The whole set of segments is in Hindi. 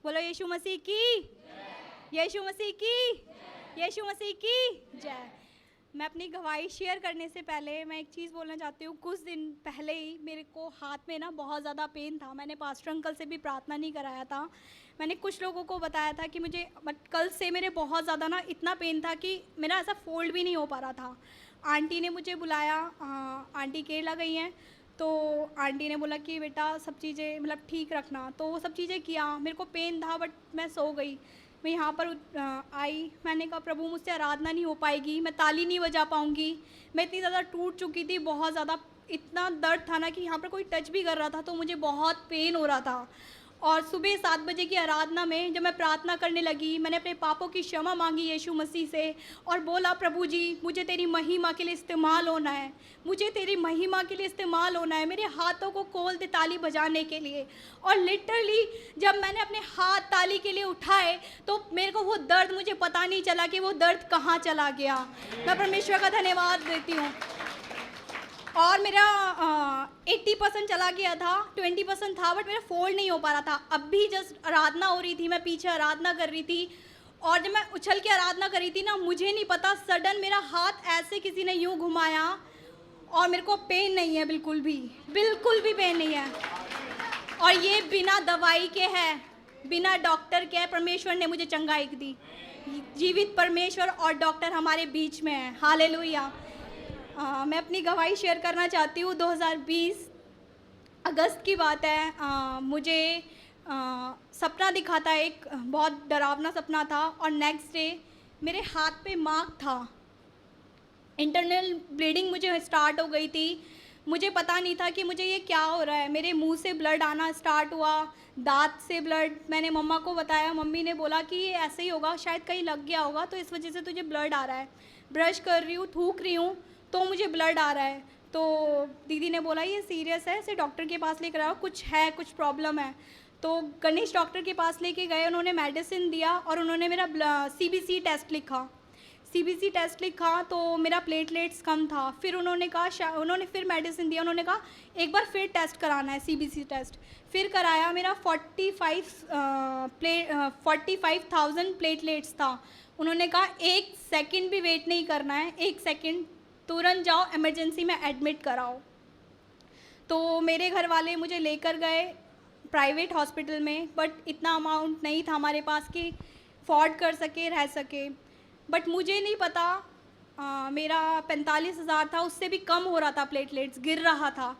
बोलो यीशु मसीह की, यीशु मसीह की, यीशु मसीह की जय। मैं अपनी गवाही शेयर करने से पहले मैं एक चीज़ बोलना चाहती हूँ। कुछ दिन पहले ही मेरे को हाथ में ना बहुत ज़्यादा पेन था। मैंने पास्टर अंकल से भी प्रार्थना नहीं कराया था। मैंने कुछ लोगों को बताया था कि मुझे बट कल से मेरे बहुत ज़्यादा ना इतना पेन था कि मेरा ऐसा फोल्ड भी नहीं हो पा रहा था। आंटी ने मुझे बुलाया, आंटी केरला गई हैं, तो आंटी ने बोला कि बेटा सब चीज़ें मतलब ठीक रखना, तो वो सब चीज़ें किया। मेरे को पेन था बट मैं सो गई। मैं यहाँ पर आई, मैंने कहा प्रभु मुझसे आराधना नहीं हो पाएगी, मैं ताली नहीं बजा पाऊँगी। मैं इतनी ज़्यादा टूट चुकी थी, बहुत ज़्यादा इतना दर्द था ना कि यहाँ पर कोई टच भी कर रहा था तो मुझे बहुत पेन हो रहा था। और सुबह 7 बजे की आराधना में जब मैं प्रार्थना करने लगी, मैंने अपने पापों की क्षमा मांगी यीशु मसीह से और बोला प्रभु जी मुझे तेरी महिमा के लिए इस्तेमाल होना है, मुझे तेरी महिमा के लिए इस्तेमाल होना है, मेरे हाथों को खोल दे ताली बजाने के लिए। और लिटरली जब मैंने अपने हाथ ताली के लिए उठाए तो मेरे को वो दर्द, मुझे पता नहीं चला कि वो दर्द कहाँ चला गया। मैं परमेश्वर का धन्यवाद देती हूँ। और मेरा 80% चला गया था, 20% था बट मेरा फोल्ड नहीं हो पा रहा था। अब भी जस्ट आराधना हो रही थी, मैं पीछे आराधना कर रही थी और जब मैं उछल के आराधना कर रही थी ना, मुझे नहीं पता सडन मेरा हाथ ऐसे किसी ने यूँ घुमाया और मेरे को पेन नहीं है, बिल्कुल भी पेन नहीं है। और ये बिना दवाई के है, बिना डॉक्टर के है। परमेश्वर ने मुझे चंगाई दी। जीवित परमेश्वर और डॉक्टर हमारे बीच में है। हालेलुया। मैं अपनी गवाही शेयर करना चाहती हूँ। 2020 अगस्त की बात है। मुझे सपना दिखा था, एक बहुत डरावना सपना था और नेक्स्ट डे मेरे हाथ पे मार्क था। इंटरनल ब्लीडिंग मुझे स्टार्ट हो गई थी। मुझे पता नहीं था कि मुझे ये क्या हो रहा है। मेरे मुंह से ब्लड आना स्टार्ट हुआ, दांत से ब्लड। मैंने मम्मा को बताया, मम्मी ने बोला कि ये ऐसे ही होगा, शायद कहीं लग गया होगा तो इस वजह से तुझे ब्लड आ रहा है। ब्रश कर रही हूँ, थूक रही हूँ तो मुझे ब्लड आ रहा है। तो दीदी ने बोला ये सीरियस है, इसे डॉक्टर के पास लेकर आओ, कुछ है, कुछ प्रॉब्लम है। तो गणेश डॉक्टर के पास लेके गए, उन्होंने मेडिसिन दिया और उन्होंने मेरा CBC टेस्ट लिखा। CBC टेस्ट लिखा तो मेरा प्लेटलेट्स कम था। फिर उन्होंने कहा, उन्होंने फिर मेडिसिन दिया, उन्होंने कहा एक बार फिर टेस्ट कराना है, CBC टेस्ट। फिर कराया, मेरा 45,000 प्लेटलेट्स था। उन्होंने कहा 1 सेकंड भी वेट नहीं करना है, 1 सेकंड, तुरंत जाओ इमरजेंसी में एडमिट कराओ। तो मेरे घर वाले मुझे लेकर गए प्राइवेट हॉस्पिटल में, बट इतना अमाउंट नहीं था हमारे पास कि अफोर्ड कर सके, रह सके। बट मुझे नहीं पता, मेरा 45,000 था, उससे भी कम हो रहा था, प्लेटलेट्स गिर रहा था।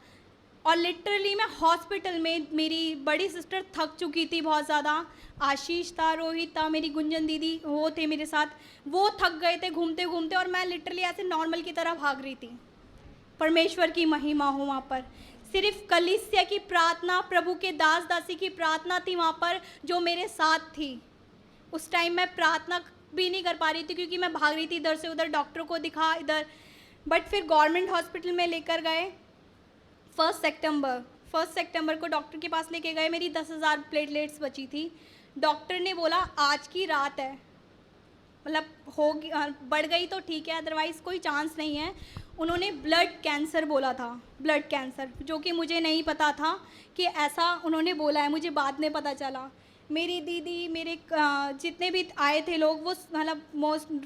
और लिटरली मैं हॉस्पिटल में, मेरी बड़ी सिस्टर थक चुकी थी बहुत ज़्यादा, आशीष था, रोहित था, मेरी गुंजन दीदी वो थे मेरे साथ, वो थक गए थे घूमते घूमते और मैं लिटरली ऐसे नॉर्मल की तरह भाग रही थी। परमेश्वर की महिमा हो वहाँ पर। सिर्फ कलीसिया की प्रार्थना, प्रभु के दास दासी की प्रार्थना थी वहाँ पर जो मेरे साथ थी। उस टाइम मैं प्रार्थना भी नहीं कर पा रही थी क्योंकि मैं भाग रही थी इधर से उधर, डॉक्टर को दिखा इधर। बट फिर गवर्नमेंट हॉस्पिटल में लेकर गए। 1 सितंबर को डॉक्टर के पास लेके गए, मेरी 10,000 प्लेटलेट्स बची थी। डॉक्टर ने बोला आज की रात है, मतलब होगी, बढ़ गई तो ठीक है, अदरवाइज़ कोई चांस नहीं है। उन्होंने ब्लड कैंसर बोला था, ब्लड कैंसर, जो कि मुझे नहीं पता था कि ऐसा उन्होंने बोला है, मुझे बाद में पता चला। मेरी दीदी, मेरे जितने भी आए थे लोग, वो मतलब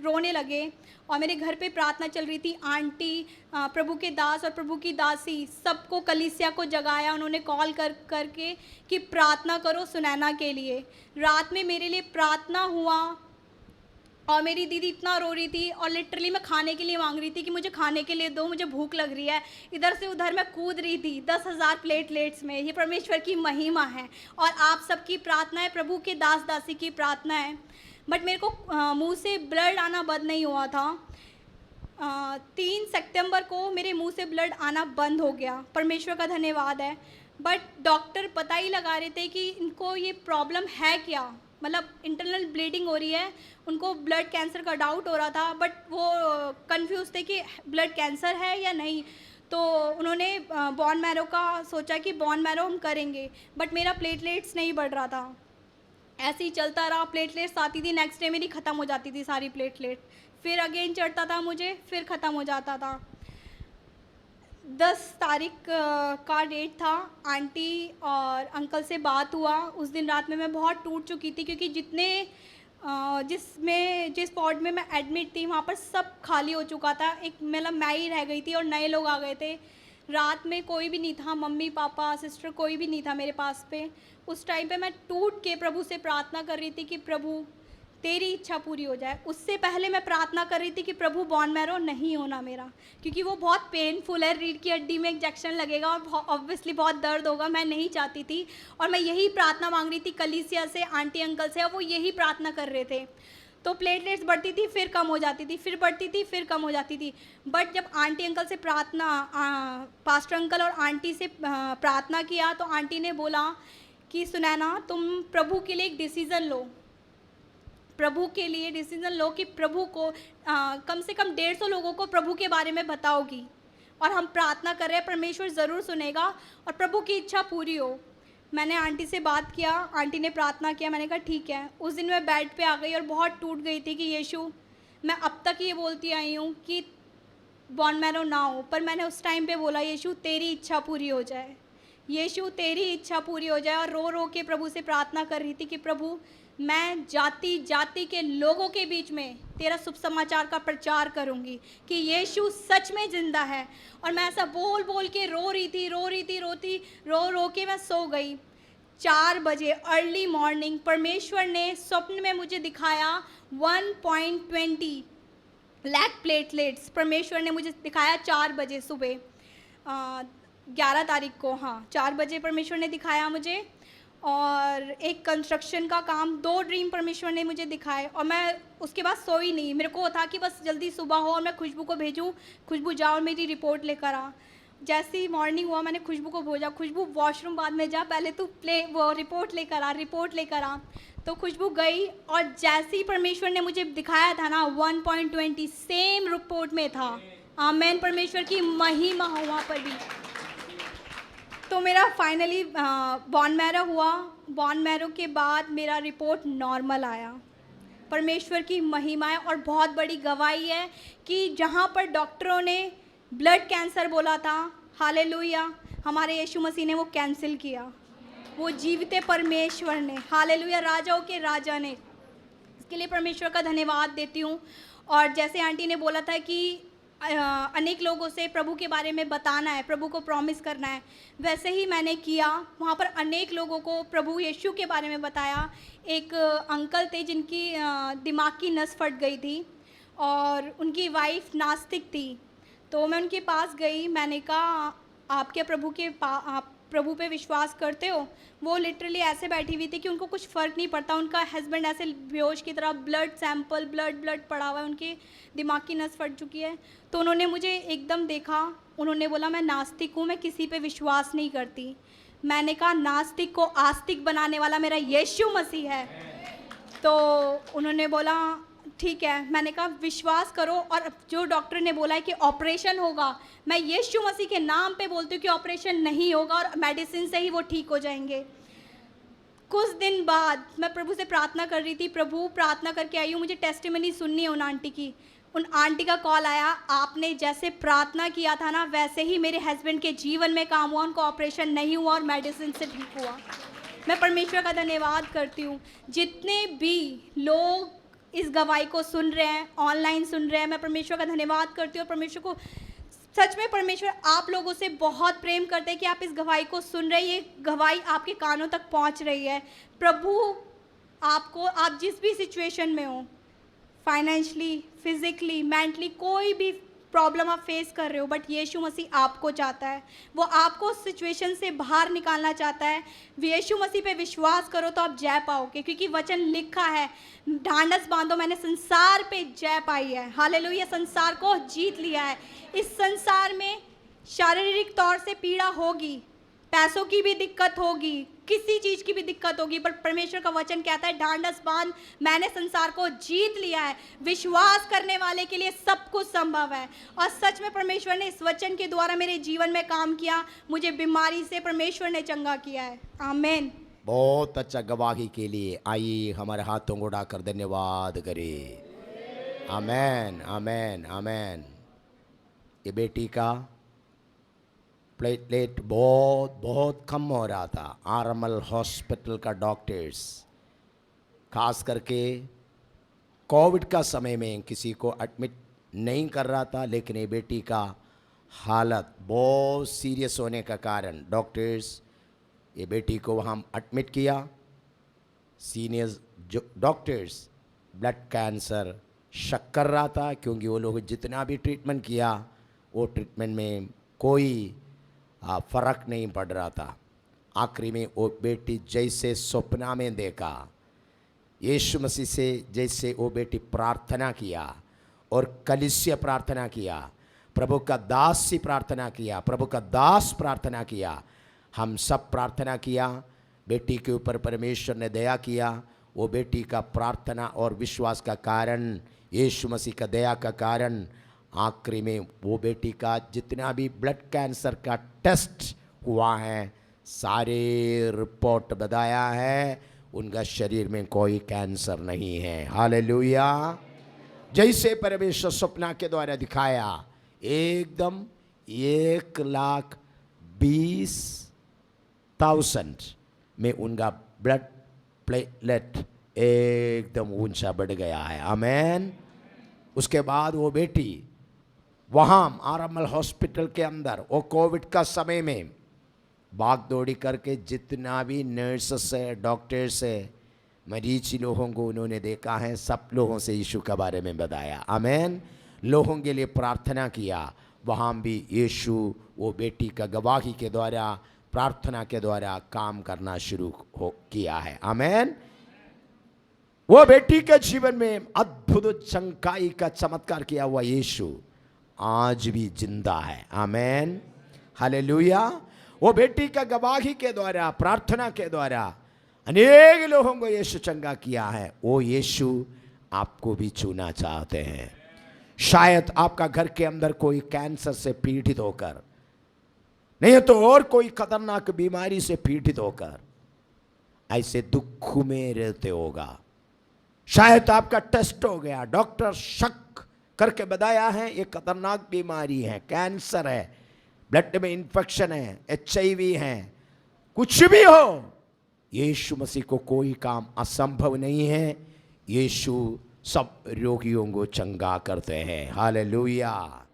रोने लगे और मेरे घर पे प्रार्थना चल रही थी। आंटी, प्रभु के दास और प्रभु की दासी, सबको, कलीसिया को जगाया उन्होंने कॉल करके कि प्रार्थना करो सुनैना के लिए। रात में मेरे लिए प्रार्थना हुआ और मेरी दीदी इतना रो रही थी और लिटरली मैं खाने के लिए मांग रही थी कि मुझे खाने के लिए दो, मुझे भूख लग रही है। इधर से उधर मैं कूद रही थी 10,000 प्लेटलेट्स में। ये परमेश्वर की महिमा है और आप सबकी प्रार्थना है, प्रभु के दास दासी की प्रार्थना है। बट मेरे को मुंह से ब्लड आना बंद नहीं हुआ था। 3 सितंबर को मेरे मुंह से ब्लड आना बंद हो गया, परमेश्वर का धन्यवाद है। बट डॉक्टर पता ही लगा रहे थे कि इनको ये प्रॉब्लम है क्या, मतलब इंटरनल ब्लीडिंग हो रही है, उनको ब्लड कैंसर का डाउट हो रहा था, बट वो कंफ्यूज थे कि ब्लड कैंसर है या नहीं। तो उन्होंने बोन मैरो का सोचा कि बोन मैरो हम करेंगे, बट मेरा प्लेटलेट्स नहीं बढ़ रहा था। ऐसे ही चलता रहा, प्लेटलेट्स आती थी, नेक्स्ट डे मेरी ख़त्म हो जाती थी सारी प्लेटलेट, फिर अगेन चढ़ता था मुझे, फिर ख़त्म हो जाता था। 10 तारीख का डेट था। आंटी और अंकल से बात हुआ। उस दिन रात में मैं बहुत टूट चुकी थी, क्योंकि जिस वार्ड में मैं एडमिट थी वहाँ पर सब खाली हो चुका था। एक मतलब मैं ही रह गई थी और नए लोग आ गए थे। रात में कोई भी नहीं था, मम्मी पापा सिस्टर कोई भी नहीं था मेरे पास पे। उस टाइम पे मैं टूट के प्रभु से प्रार्थना कर रही थी कि प्रभु तेरी इच्छा पूरी हो जाए। उससे पहले मैं प्रार्थना कर रही थी कि प्रभु बोन मैरो नहीं होना मेरा, क्योंकि वो बहुत पेनफुल है। रीढ़ की हड्डी में इंजेक्शन लगेगा और ऑब्वियसली बहुत दर्द होगा। मैं नहीं चाहती थी और मैं यही प्रार्थना मांग रही थी कलीसिया से, आंटी अंकल से, और वो यही प्रार्थना कर रहे थे। तो प्लेटलेट्स बढ़ती थी, फिर कम हो जाती थी, फिर बढ़ती थी, फिर कम हो जाती थी। बट जब आंटी अंकल से पास्टर अंकल और आंटी से प्रार्थना किया, तो आंटी ने बोला कि सुनैना, तुम प्रभु के लिए एक डिसीज़न लो, प्रभु के लिए डिसीजन लो कि प्रभु को कम से कम 150 लोगों को प्रभु के बारे में बताओगी। और हम प्रार्थना कर रहे हैं, परमेश्वर ज़रूर सुनेगा और प्रभु की इच्छा पूरी हो। मैंने आंटी से बात किया, आंटी ने प्रार्थना किया, मैंने कहा ठीक है। उस दिन मैं बेड पे आ गई और बहुत टूट गई थी कि यीशु, मैं अब तक ये बोलती आई हूँ कि बोन मैरो ना हो, पर मैंने उस टाइम पे बोला यीशु तेरी इच्छा पूरी हो जाए, यीशु तेरी इच्छा पूरी हो जाए। और रो रो के प्रभु से प्रार्थना कर रही थी कि प्रभु मैं जाति जाति के लोगों के बीच में तेरा शुभ समाचार का प्रचार करूंगी कि यीशु सच में ज़िंदा है। और मैं ऐसा बोल बोल के रो रही थी, रो रो के मैं सो गई। 4 बजे अर्ली मॉर्निंग परमेश्वर ने स्वप्न में मुझे दिखाया 1.20 लाख प्लेटलेट्स। परमेश्वर ने मुझे दिखाया 4 बजे सुबह, 11 तारीख को, हाँ 4 बजे परमेश्वर ने दिखाया मुझे। और एक कंस्ट्रक्शन का काम, 2 ड्रीम परमेश्वर ने मुझे दिखाए। और मैं उसके बाद सोई नहीं, मेरे को था कि बस जल्दी सुबह हो और मैं खुशबू को भेजूँ, खुशबू जाओ और मेरी रिपोर्ट लेकर आ। जैसे ही मॉर्निंग हुआ मैंने खुशबू को भेजा, खुशबू वॉशरूम बाद में जा, पहले तू वो रिपोर्ट लेकर आ। तो खुशबू गई और जैसे ही परमेश्वर ने मुझे दिखाया था ना 1.20 सेम रिपोर्ट में था। आमेन, परमेश्वर की महिमा हो वहाँ पर भी। तो मेरा फाइनली बोन मैरो हुआ। बोन मैरो के बाद मेरा रिपोर्ट नॉर्मल आया। परमेश्वर की महिमा है और बहुत बड़ी गवाही है कि जहाँ पर डॉक्टरों ने ब्लड कैंसर बोला था, हालेलुया, हमारे यीशु मसीह ने वो कैंसिल किया। वो जीवित परमेश्वर ने, हालेलुया, राजाओं के राजा ने। इसके लिए परमेश्वर का धन्यवाद देती हूँ। और जैसे आंटी ने बोला था कि अनेक लोगों से प्रभु के बारे में बताना है, प्रभु को प्रॉमिस करना है, वैसे ही मैंने किया। वहाँ पर अनेक लोगों को प्रभु यीशु के बारे में बताया। एक अंकल थे जिनकी दिमाग की नस फट गई थी और उनकी वाइफ नास्तिक थी। तो मैं उनके पास गई, मैंने कहा आप क्या आप प्रभु पे विश्वास करते हो? वो लिटरली ऐसे बैठी हुई थी कि उनको कुछ फ़र्क नहीं पड़ता। उनका हस्बैंड ऐसे बेहोश की तरह, ब्लड सैंपल, ब्लड पड़ा हुआ है, उनकी दिमाग की नस फट चुकी है। तो उन्होंने मुझे एकदम देखा, उन्होंने बोला मैं नास्तिक हूँ, मैं किसी पे विश्वास नहीं करती। मैंने कहा नास्तिक को आस्तिक बनाने वाला मेरा यीशु मसीह है। तो उन्होंने बोला ठीक है। मैंने कहा विश्वास करो, और जो डॉक्टर ने बोला है कि ऑपरेशन होगा, मैं यीशु मसीह के नाम पे बोलती हूँ कि ऑपरेशन नहीं होगा और मेडिसिन से ही वो ठीक हो जाएंगे। कुछ दिन बाद मैं प्रभु से प्रार्थना कर रही थी, प्रभु प्रार्थना करके आई हूँ, मुझे टेस्टिमनी सुननी है उन आंटी की। उन आंटी का कॉल आया, आपने जैसे प्रार्थना किया था ना वैसे ही मेरे हस्बैंड के जीवन में काम हुआ, उनको ऑपरेशन नहीं हुआ और मेडिसिन से ठीक हुआ। मैं परमेश्वर का धन्यवाद करती हूँ। जितने भी लोग इस गवाही को सुन रहे हैं, ऑनलाइन सुन रहे हैं, मैं परमेश्वर का धन्यवाद करती हूँ। और परमेश्वर को सच में, परमेश्वर आप लोगों से बहुत प्रेम करते हैं कि आप इस गवाही को सुन रहे हैं, ये गवाही आपके कानों तक पहुँच रही है। प्रभु आपको, आप जिस भी सिचुएशन में हो, फाइनेंशली, फिजिकली, मेंटली, कोई भी प्रॉब्लम आप फेस कर रहे हो, बट यीशु मसीह आपको चाहता है, वो आपको उस सिचुएशन से बाहर निकालना चाहता है। यीशु मसीह पे विश्वास करो तो आप जय पाओगे, क्योंकि वचन लिखा है, ढांढस बांधो मैंने संसार पे जय पाई है। हालेलुया, संसार को जीत लिया है। इस संसार में शारीरिक तौर से पीड़ा होगी, पैसों की भी दिक्कत होगी, किसी चीज़ की भी दिक्कत होगी, पर परमेश्वर का वचन कहता है ढांढस बांध, मैंने संसार को जीत लिया है। विश्वास करने वाले के लिए सब कुछ संभव है। और सच में परमेश्वर ने इस वचन के द्वारा मेरे जीवन में काम किया, मुझे बीमारी से परमेश्वर ने चंगा किया है। आमीन। बहुत अच्छा गवाही के लिए आइए हमारे हाथों को उठाकर धन्यवाद करें। आमेन, आमेन, आमेन। ये बेटी का प्लेटलेट बहुत बहुत कम हो रहा था। आरएमएल हॉस्पिटल का डॉक्टर्स खास करके कोविड का समय में किसी को एडमिट नहीं कर रहा था, लेकिन ये बेटी का हालत बहुत सीरियस होने का कारण डॉक्टर्स ये बेटी को वहाँ एडमिट किया। सीनियर जो डॉक्टर्स ब्लड कैंसर शक कर रहा था, क्योंकि वो लोग जितना भी ट्रीटमेंट किया वो ट्रीटमेंट में कोई फ़र्क नहीं पड़ रहा था। आखिरी में वो बेटी जैसे सपना में देखा, यीशु मसीह से जैसे वो बेटी प्रार्थना किया और कलीसिया प्रार्थना किया, प्रभु का दास ही प्रार्थना किया, प्रभु का दास प्रार्थना किया, हम सब प्रार्थना किया। बेटी के ऊपर परमेश्वर ने दया किया। वो बेटी का प्रार्थना और विश्वास का कारण, यीशु मसीह का दया का कारण, आखिरी में वो बेटी का जितना भी ब्लड कैंसर का टेस्ट हुआ है, सारे रिपोर्ट बताया है उनका शरीर में कोई कैंसर नहीं है। हालेलुया। जैसे परमेश्वर सपना के द्वारा दिखाया, एकदम 1,20,000 में उनका ब्लड प्लेटलेट एकदम ऊंचा बढ़ गया है। आमेन। उसके बाद वो बेटी वहाँ आरएमएल हॉस्पिटल के अंदर वो कोविड का समय में भाग दौड़ी करके जितना भी नर्सेस है, डॉक्टर्स है, मरीज लोगों को उन्होंने देखा है, सब लोगों से यीशु के बारे में बताया। आमेन। लोगों के लिए प्रार्थना किया। वहाँ भी यीशु वो बेटी का गवाही के द्वारा, प्रार्थना के द्वारा काम करना शुरू किया है। आमेन। वो बेटी के जीवन में अद्भुत चंगाई का चमत्कार किया हुआ यीशु आज भी जिंदा है। आमेन। हालेलुया। वो बेटी का गवाही के द्वारा, प्रार्थना के द्वारा अनेक लोगों को यीशु चंगा किया है। वो यीशु आपको भी छूना चाहते हैं। शायद आपका घर के अंदर कोई कैंसर से पीड़ित होकर, नहीं तो और कोई खतरनाक बीमारी से पीड़ित होकर ऐसे दुख में रहते होगा। शायद आपका टेस्ट हो गया, डॉक्टर शक करके बताया है ये खतरनाक बीमारी है, कैंसर है, ब्लड में इन्फेक्शन है, HIV है, कुछ भी हो, यीशु मसीह को कोई काम असंभव नहीं है। यीशु सब रोगियों को चंगा करते हैं। हालेलुया।